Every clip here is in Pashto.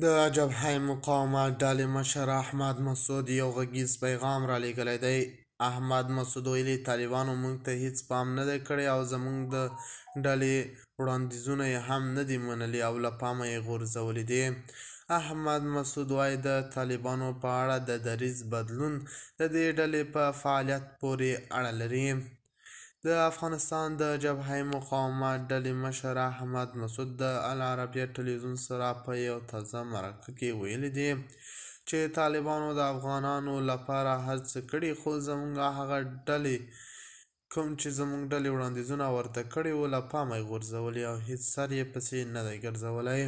د جبهه مقاومت ډلې مشر احمد مسعود یو غږیز پیغام رالیږلی دی. احمد مسعود ویلي طالبانو موږ ته هیڅ پام نه دی کړی او زموږ د ډلې وړاندیزونه یې هم نه دي منلي او له پامه یې غورځولي دي. احمد مسعود وایي د طالبانو په اړه د دریځ بدلون د دې ډلې په فعالیت پورې اړه لري. د افغانستان د جبهه مقاومت ډلې مشر احمد مسعود د العربیه ټلویزیون سره په یو تازه مرکه کې ویلي دي چې طالبانو د افغانانو لپاره هر څه کړي، خو کوم چې زموږ ډلې وړاندیزونه ورته کړي وو له پامه یې غورځولي او هیڅ سر یې پسې نه دی ګرځولی.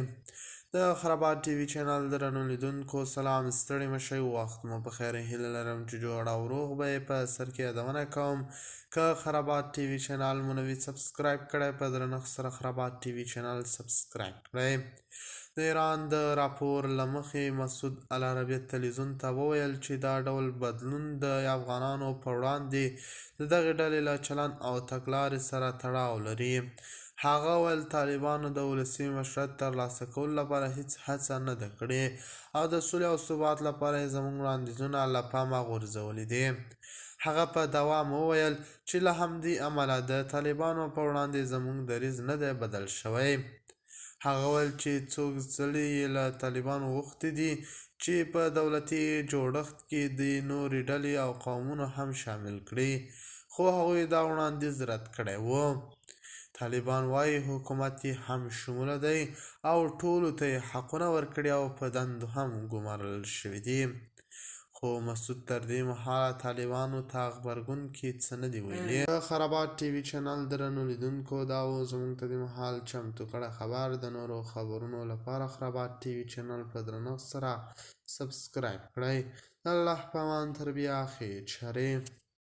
د خرابات ټي وي چینل درنو لیدونکو سلام، ستړي مشئ، وخت مو په خیر. هیله لرم چې جوړ او روغ به یې. په سر کې یادونه کوم که خرابات ټي وي چینل مو نوي سبسکرایب کړی، په درنښت سره خرابات ټي وي چینل سبسکرایب کړئ. د ایران د راپور له مخې مسعود العربیه ټلویزیون ته وویل چې دا ډول بدلون د افغانانو په وړاندې د دغې ډلې له چلند او تګلارې سره تړاو لري. هغه وویل طالبانو د ولسي مشروعیت ترلاسه کولو لپاره هیڅ هڅه نه ده کړې او د سولې او ثبات لپاره یې زموږ وړاندیزونه له پامه غورځولي دي. هغه په دوام وویل چې له همدې امله د طالبانو په وړاندې زموږ دریځ نه دی بدل شوی. هغه وویل چې څو ځلې یې له طالبانو غوښتي دي چې په دولتي جوړښت کې د نورې ډلې او قومونه هم شامل کړي، خو هغوی دا وړاندیز رد کړی و. طالبان وایي حکومت یې هم شموله دی او ټولو ته یې حقونه ورکړي او په دندو هم ګمارل شوي دي. خو مسعود تر دې مهاله طالبانو ته غبرګون کې څه نه دي ویلي. د خرابات ټي وي چینل درنو لیدونکو دا و زموږ ته د مهال چمتو کړه خبر. د نورو خبرونو لپاره خرابات ټي وي چینل په درنښت سره سبسکرایب کړئ. د الله په امان، تر بیا خیر چرې.